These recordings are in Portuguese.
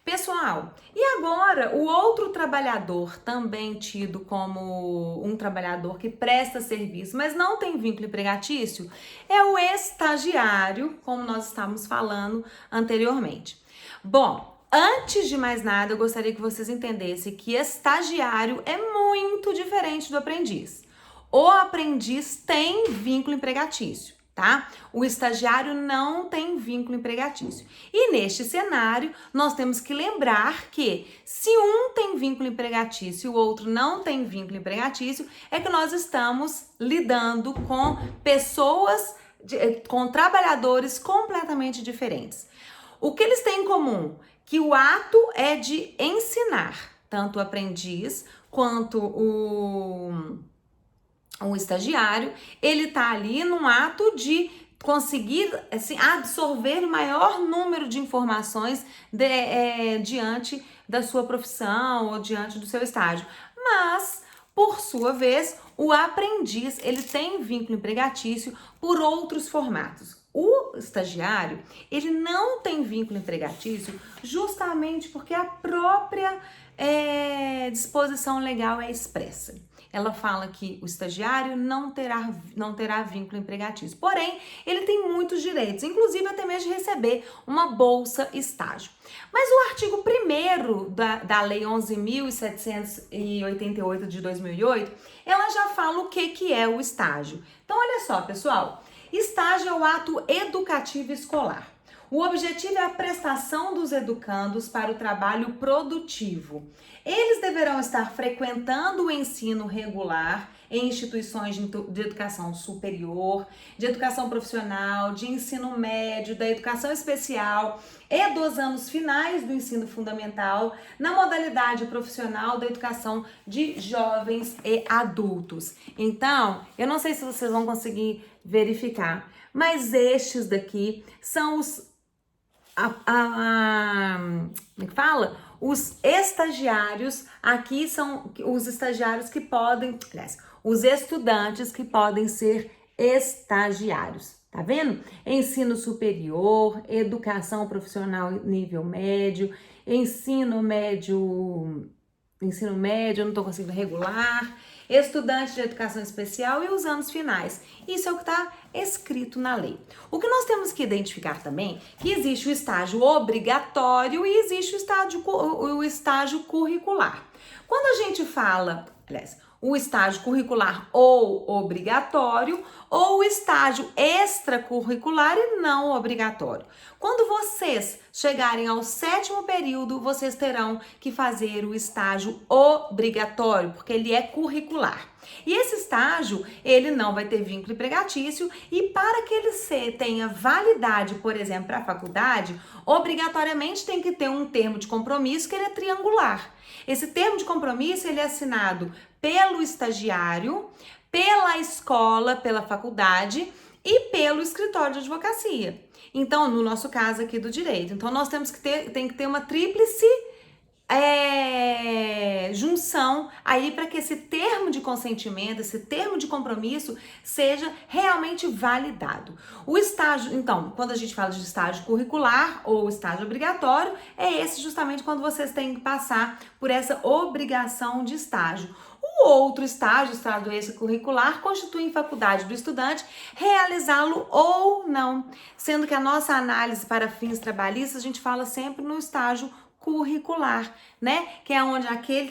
Pessoal, e agora o outro trabalhador, também tido como um trabalhador que presta serviço, mas não tem vínculo empregatício, é o estagiário, como nós estávamos falando anteriormente. Bom, antes de mais nada, eu gostaria que vocês entendessem que estagiário é muito diferente do aprendiz. O aprendiz tem vínculo empregatício, tá? O estagiário não tem vínculo empregatício. E neste cenário, nós temos que lembrar que se um tem vínculo empregatício e o outro não tem vínculo empregatício, é que nós estamos lidando com pessoas, com trabalhadores completamente diferentes. O que eles têm em comum? Que o ato é de ensinar, tanto o aprendiz quanto o estagiário, ele tá ali num ato de conseguir assim, absorver o maior número de informações diante da sua profissão ou diante do seu estágio. Mas, por sua vez, o aprendiz, ele tem vínculo empregatício por outros formatos. O estagiário, ele não tem vínculo empregatício justamente porque a própria disposição legal é expressa. Ela fala que o estagiário não terá vínculo empregatício. Porém, ele tem muitos direitos, inclusive até mesmo de receber uma bolsa estágio. Mas o artigo 1º da Lei 11.788 de 2008, ela já fala o que é o estágio. Então, olha só, pessoal. Estágio é o ato educativo escolar. O objetivo é a prestação dos educandos para o trabalho produtivo. Eles deverão estar frequentando o ensino regular em instituições de educação superior, de educação profissional, de ensino médio, da educação especial e dos anos finais do ensino fundamental, na modalidade profissional da educação de jovens e adultos. Então, eu não sei se vocês vão conseguir verificar, mas estes daqui são os como é que fala? Os estagiários, aqui são os estagiários que podem, aliás, os estudantes que podem ser estagiários, tá vendo? Ensino superior, educação profissional nível médio, ensino médio, eu não tô conseguindo regular, estudante de educação especial e os anos finais. Isso é o que está escrito na lei. O que nós temos que identificar também é que existe o estágio obrigatório e existe o estágio curricular. Quando a gente fala, aliás, o estágio curricular ou obrigatório ou o estágio extracurricular e não obrigatório. Quando vocês chegarem ao 7º período, vocês terão que fazer o estágio obrigatório, porque ele é curricular. E esse estágio, ele não vai ter vínculo empregatício e para que ele tenha validade, por exemplo, para a faculdade, obrigatoriamente tem que ter um termo de compromisso que ele é triangular. Esse termo de compromisso, ele é assinado pelo estagiário, pela escola, pela faculdade e pelo escritório de advocacia. Então, no nosso caso aqui do direito. Então, nós tem que ter uma tríplice junção aí para que esse termo de consentimento, esse termo de compromisso seja realmente validado. O estágio, então, quando a gente fala de estágio curricular ou estágio obrigatório, é esse justamente quando vocês têm que passar por essa obrigação de estágio. O outro estágio extracurricular, constitui em faculdade do estudante realizá-lo ou não, sendo que a nossa análise para fins trabalhistas, a gente fala sempre no estágio curricular, né? Que é onde aquele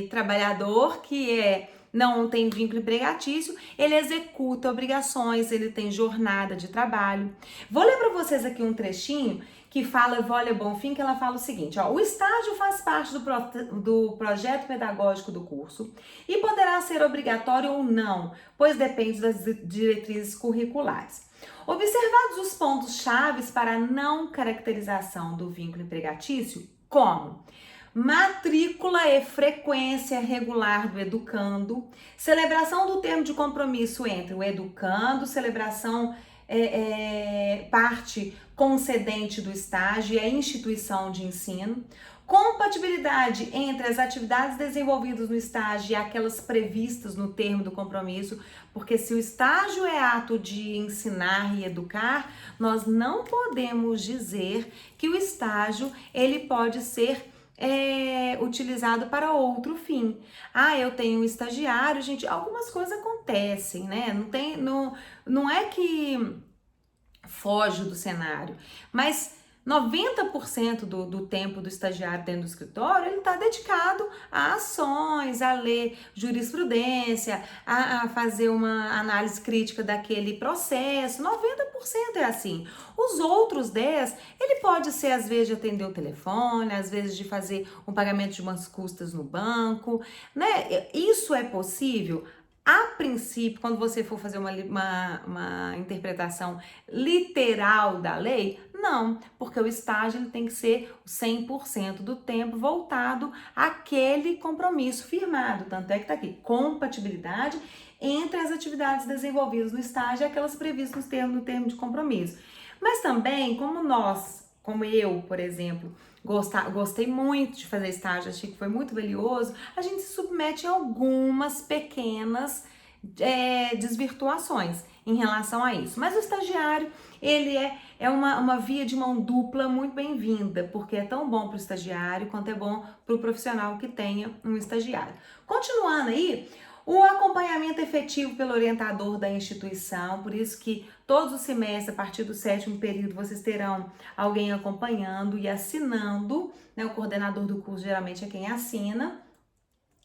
trabalhador que não tem vínculo empregatício, ele executa obrigações, ele tem jornada de trabalho. Vou ler para vocês aqui um trechinho que fala Evólia Bonfim, que ela fala o seguinte, ó, o estágio faz parte do projeto pedagógico do curso e poderá ser obrigatório ou não, pois depende das diretrizes curriculares. Observados os pontos chaves para a não caracterização do vínculo empregatício, como matrícula e frequência regular do educando, celebração do termo de compromisso entre o educando, celebração parte concedente do estágio e a instituição de ensino. Compatibilidade entre as atividades desenvolvidas no estágio e aquelas previstas no termo do compromisso, porque se o estágio é ato de ensinar e educar, nós não podemos dizer que o estágio ele pode ser utilizado para outro fim. Eu tenho um estagiário, gente, algumas coisas acontecem, né? Não é que foge do cenário, mas 90% do tempo do estagiário dentro do escritório, ele está dedicado a ações, a ler jurisprudência, a fazer uma análise crítica daquele processo. 90% é assim. Os outros 10%, ele pode ser, às vezes, de atender o telefone, às vezes de fazer um pagamento de umas custas no banco, né? Isso é possível? A princípio, quando você for fazer uma interpretação literal da lei, não, porque o estágio ele tem que ser 100% do tempo voltado àquele compromisso firmado. Tanto é que está aqui, compatibilidade entre as atividades desenvolvidas no estágio e aquelas previstas no termo de compromisso. Mas também, como eu, por exemplo, gostei muito de fazer estágio, achei que foi muito valioso, a gente se submete a algumas pequenas desvirtuações em relação a isso. Mas o estagiário, ele é uma via de mão dupla muito bem-vinda, porque é tão bom para o estagiário quanto é bom para o profissional que tenha um estagiário. Continuando aí, o acompanhamento efetivo pelo orientador da instituição, por isso que todos os semestres, a partir do 7º período, vocês terão alguém acompanhando e assinando, né? O coordenador do curso geralmente é quem assina.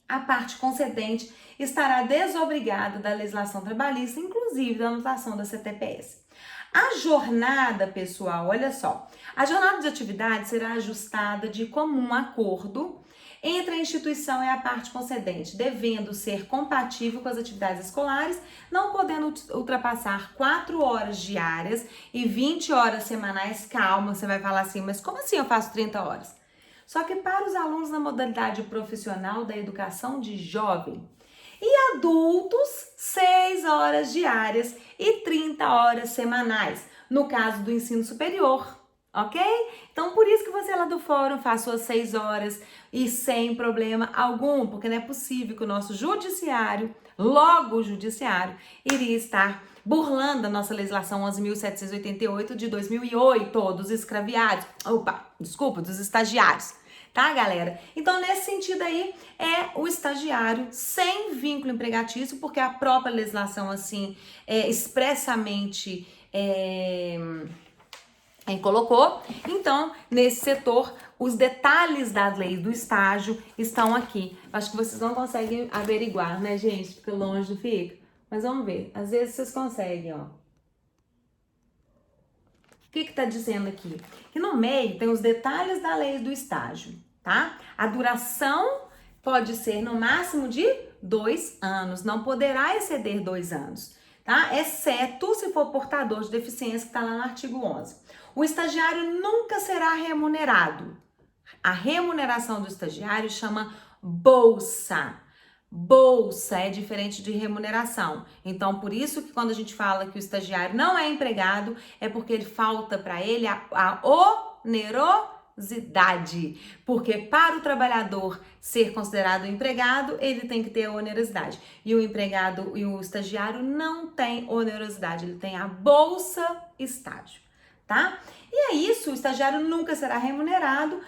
A parte concedente estará desobrigada da legislação trabalhista, inclusive da anotação da CTPS. A jornada, pessoal, olha só, a jornada de atividade será ajustada de comum acordo entre a instituição e a parte concedente, devendo ser compatível com as atividades escolares, não podendo ultrapassar 4 horas diárias e 20 horas semanais. Calma, você vai falar assim, mas como assim eu faço 30 horas? Só que para os alunos na modalidade profissional da educação de jovem e adultos, 6 horas diárias e 30 horas semanais, no caso do ensino superior. Ok? Então, por isso que você lá do fórum faz suas 6 horas e sem problema algum, porque não é possível que o nosso judiciário, logo o judiciário, iria estar burlando a nossa legislação 11.788 de 2008, dos escraviados, dos estagiários, tá, galera? Então, nesse sentido aí, é o estagiário sem vínculo empregatício, porque a própria legislação, assim, expressamente colocou. Então, nesse setor, os detalhes da lei do estágio estão aqui. Acho que vocês não conseguem averiguar, né, gente? Fica longe, fica. Mas vamos ver. Às vezes vocês conseguem, ó. O que tá dizendo aqui? Que no meio tem os detalhes da lei do estágio, tá? A duração pode ser no máximo de 2 anos. Não poderá exceder 2 anos, tá? Exceto se for portador de deficiência, que tá lá no artigo 11. O estagiário nunca será remunerado. A remuneração do estagiário chama bolsa. Bolsa é diferente de remuneração. Então, por isso que quando a gente fala que o estagiário não é empregado, é porque ele falta para ele a onerosidade. Porque para o trabalhador ser considerado empregado, ele tem que ter a onerosidade. E o empregado e o estagiário não tem onerosidade, ele tem a bolsa estágio. Tá? E é isso, o estagiário nunca será remunerado,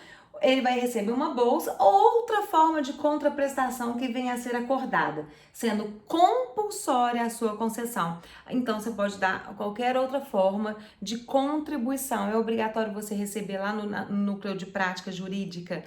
ele vai receber uma bolsa ou outra forma de contraprestação que venha a ser acordada, sendo compulsória a sua concessão. Então, você pode dar qualquer outra forma de contribuição. É obrigatório você receber lá no núcleo de prática jurídica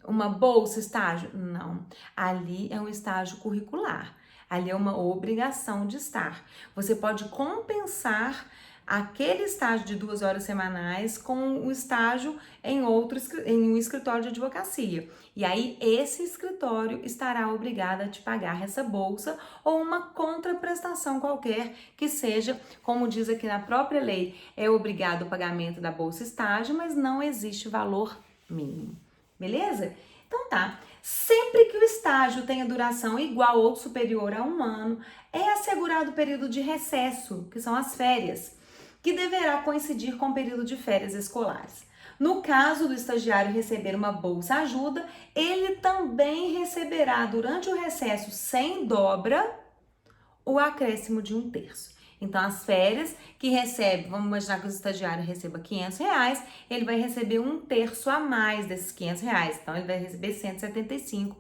uma bolsa estágio? Não, ali é um estágio curricular, ali é uma obrigação de estar. Você pode compensar aquele estágio de 2 horas semanais com o estágio em um escritório de advocacia. E aí, esse escritório estará obrigado a te pagar essa bolsa ou uma contraprestação qualquer que seja, como diz aqui na própria lei, é obrigado o pagamento da bolsa estágio, mas não existe valor mínimo. Beleza? Então tá, sempre que o estágio tenha duração igual ou superior a 1 ano, é assegurado o período de recesso, que são as férias, que deverá coincidir com o período de férias escolares. No caso do estagiário receber uma bolsa-ajuda, ele também receberá durante o recesso sem dobra o acréscimo de 1/3. Então, as férias que recebe, vamos imaginar que o estagiário receba R$ 500, ele vai receber 1/3 a mais desses R$ 500. Então, ele vai receber 175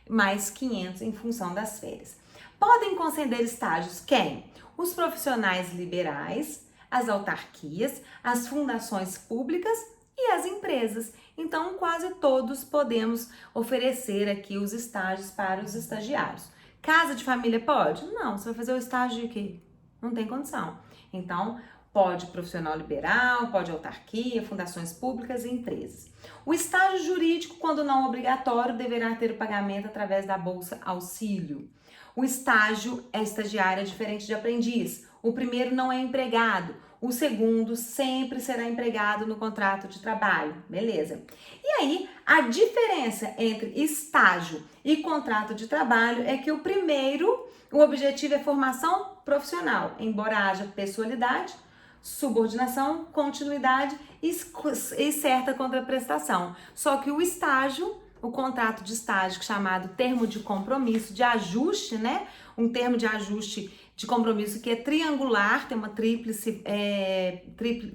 mais 500 em função das férias. Podem conceder estágios quem? Os profissionais liberais, as autarquias, as fundações públicas e as empresas. Então, quase todos podemos oferecer aqui os estágios para os estagiários. Casa de família pode? Não, você vai fazer o estágio de quê? Não tem condição. Então, pode profissional liberal, pode autarquia, fundações públicas e empresas. O estágio jurídico, quando não obrigatório, deverá ter o pagamento através da Bolsa Auxílio. O estágio estagiário é diferente de aprendiz. O primeiro não é empregado. O segundo sempre será empregado no contrato de trabalho, beleza? E aí, a diferença entre estágio e contrato de trabalho é que o primeiro, o objetivo é formação profissional, embora haja pessoalidade, subordinação, continuidade e certa contraprestação. Só que o estágio, o contrato de estágio chamado termo de compromisso, de ajuste, né? Um termo de ajuste de compromisso que é triangular, tem uma tríplice,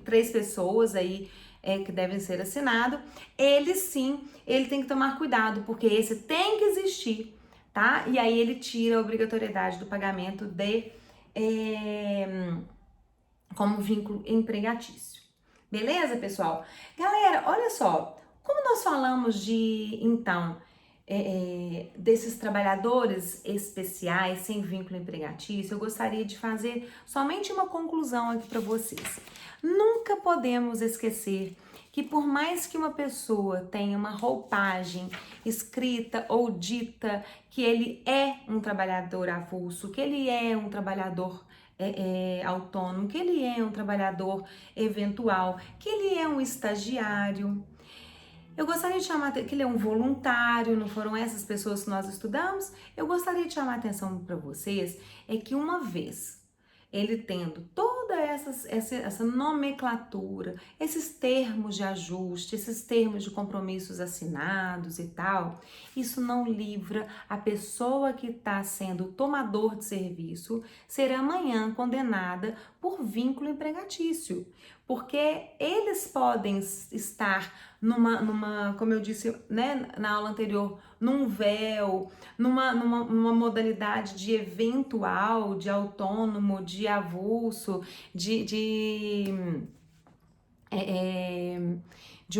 3 pessoas aí que devem ser assinado. Ele sim, ele tem que tomar cuidado, porque esse tem que existir, tá? E aí ele tira a obrigatoriedade do pagamento como vínculo empregatício. Beleza, pessoal? Galera, olha só, como nós falamos então, desses trabalhadores especiais sem vínculo empregatício, eu gostaria de fazer somente uma conclusão aqui para vocês. Nunca podemos esquecer que por mais que uma pessoa tenha uma roupagem escrita ou dita que ele é um trabalhador avulso, que ele é um trabalhador autônomo, que ele é um trabalhador eventual, que ele é um estagiário, eu gostaria de chamar que ele é um voluntário, não foram essas pessoas que nós estudamos? Eu gostaria de chamar a atenção para vocês é que uma vez ele tendo toda essa nomenclatura, esses termos de ajuste, esses termos de compromissos assinados e tal, isso não livra a pessoa que está sendo tomador de serviço ser amanhã condenada por vínculo empregatício, porque eles podem estar como eu disse, né, na aula anterior, num véu, numa modalidade de eventual, de autônomo, de avulso, de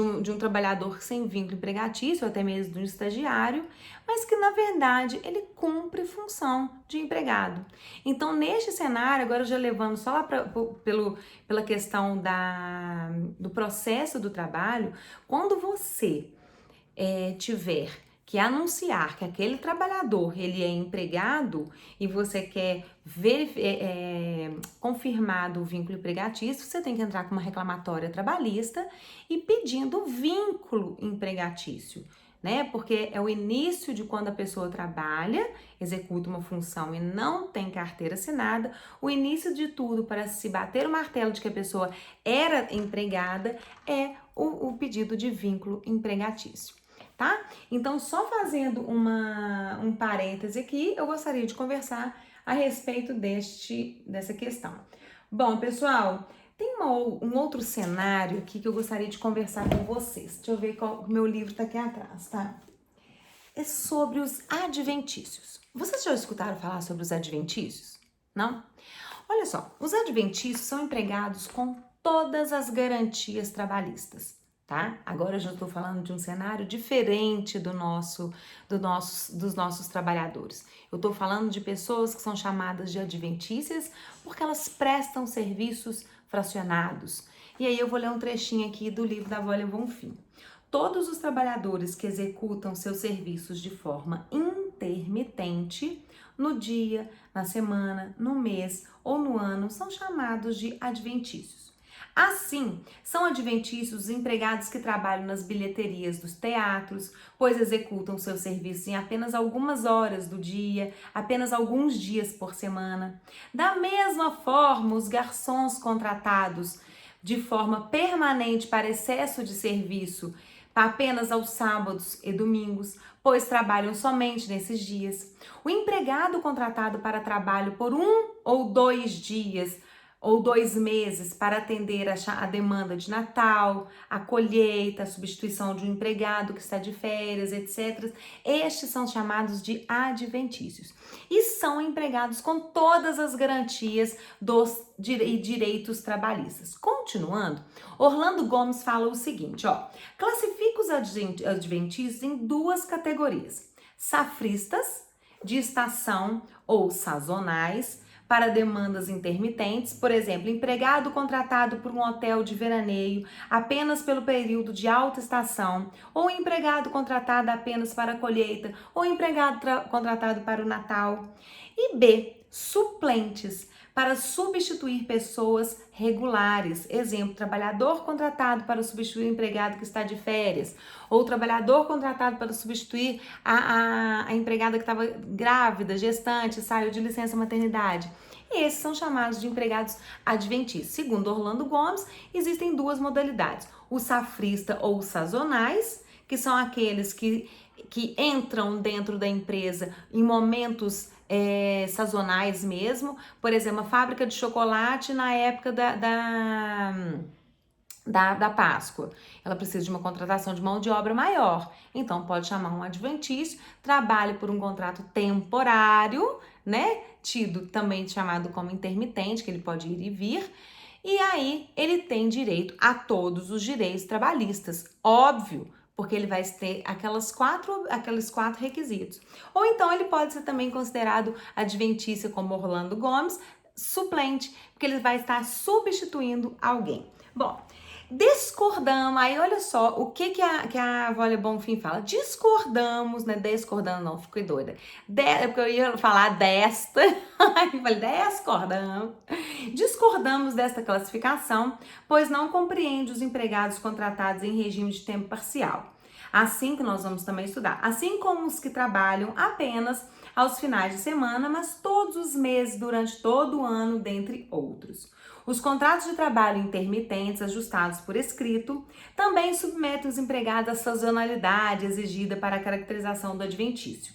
um trabalhador sem vínculo empregatício, ou até mesmo de um estagiário, mas que na verdade ele cumpre função de empregado. Então, neste cenário, agora já levando só lá pela questão do processo do trabalho, quando você tiver que anunciar que aquele trabalhador ele é empregado e você quer confirmado o vínculo empregatício, você tem que entrar com uma reclamatória trabalhista e pedindo vínculo empregatício, né? Porque é o início de quando a pessoa trabalha, executa uma função e não tem carteira assinada, o início de tudo para se bater o martelo de que a pessoa era empregada é o pedido de vínculo empregatício. Tá? Então, só fazendo um parêntese aqui, eu gostaria de conversar a respeito dessa questão. Bom, pessoal, tem um outro cenário aqui que eu gostaria de conversar com vocês. Deixa eu ver qual meu livro tá aqui atrás, tá? É sobre os adventícios. Vocês já escutaram falar sobre os adventícios? Não? Olha só, os adventícios são empregados com todas as garantias trabalhistas. Tá? Agora eu já estou falando de um cenário diferente dos nossos trabalhadores. Eu estou falando de pessoas que são chamadas de adventícias porque elas prestam serviços fracionados. E aí eu vou ler um trechinho aqui do livro da Wöhler von Finn. Todos os trabalhadores que executam seus serviços de forma intermitente, no dia, na semana, no mês ou no ano, são chamados de adventícios. Assim, são adventícios os empregados que trabalham nas bilheterias dos teatros, pois executam seus serviços em apenas algumas horas do dia, apenas alguns dias por semana. Da mesma forma, os garçons contratados de forma permanente para excesso de serviço, apenas aos sábados e domingos, pois trabalham somente nesses dias. O empregado contratado para trabalho por 1 ou 2 dias ou 2 meses para atender a demanda de Natal, a colheita, a substituição de um empregado que está de férias, etc. Estes são chamados de adventícios e são empregados com todas as garantias dos direitos trabalhistas. Continuando, Orlando Gomes fala o seguinte, classifica os adventícios em 2 categorias: safristas, de estação ou sazonais, para demandas intermitentes, por exemplo, empregado contratado por um hotel de veraneio apenas pelo período de alta estação, ou empregado contratado apenas para a colheita, ou empregado contratado para o Natal. E B, suplentes, para substituir pessoas regulares. Exemplo, trabalhador contratado para substituir o empregado que está de férias, ou trabalhador contratado para substituir a empregada que estava grávida, gestante, saiu de licença maternidade. E esses são chamados de empregados adventícios. Segundo Orlando Gomes, existem 2 modalidades: o safrista ou sazonais, que são aqueles que entram dentro da empresa em momentos sazonais mesmo. Por exemplo, a fábrica de chocolate na época da Páscoa. Ela precisa de uma contratação de mão de obra maior. Então, pode chamar um adventício, trabalha por um contrato temporário, né? Tido também chamado como intermitente, que ele pode ir e vir. E aí, ele tem direito a todos os direitos trabalhistas, óbvio, porque ele vai ter aqueles quatro requisitos. Ou então ele pode ser também considerado adventício, como Orlando Gomes, suplente, porque ele vai estar substituindo alguém. Bom, discordamos, aí olha só o que a Wöhle Bonfim fala. Discordamos, né? Discordando não, fiquei doida. Porque eu ia falar desta, aí eu falei, discordamos desta classificação, pois não compreende os empregados contratados em regime de tempo parcial. Assim que nós vamos também estudar. Assim como os que trabalham apenas aos finais de semana, mas todos os meses durante todo o ano, dentre outros. Os contratos de trabalho intermitentes ajustados por escrito também submetem os empregados à sazonalidade exigida para a caracterização do adventício.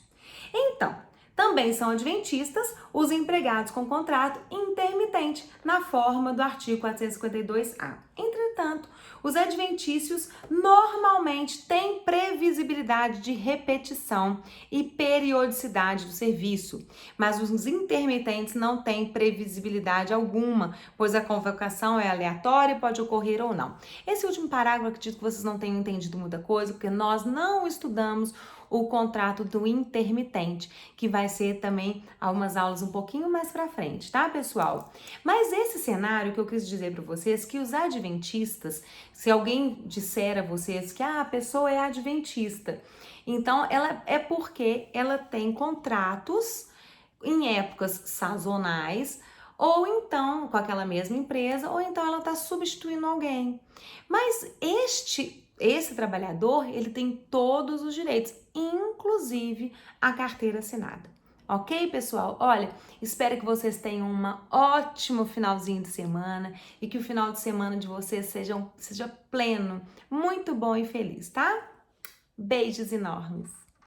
Então, também são adventistas os empregados com contrato intermitente, na forma do artigo 452-A. Entretanto, os adventícios normalmente têm previsibilidade de repetição e periodicidade do serviço, mas os intermitentes não têm previsibilidade alguma, pois a convocação é aleatória e pode ocorrer ou não. Esse último parágrafo, eu acredito que vocês não tenham entendido muita coisa, porque nós não estudamos o contrato do intermitente, que vai ser também algumas aulas um pouquinho mais pra frente, tá, pessoal? Mas esse cenário que eu quis dizer para vocês, que os adventistas, se alguém disser a vocês que a pessoa é adventista, então ela é porque ela tem contratos em épocas sazonais, ou então com aquela mesma empresa, ou então ela está substituindo alguém. Mas esse trabalhador, ele tem todos os direitos, inclusive a carteira assinada. Ok, pessoal? Olha, espero que vocês tenham um ótimo finalzinho de semana e que o final de semana de vocês seja pleno, muito bom e feliz, tá? Beijos enormes!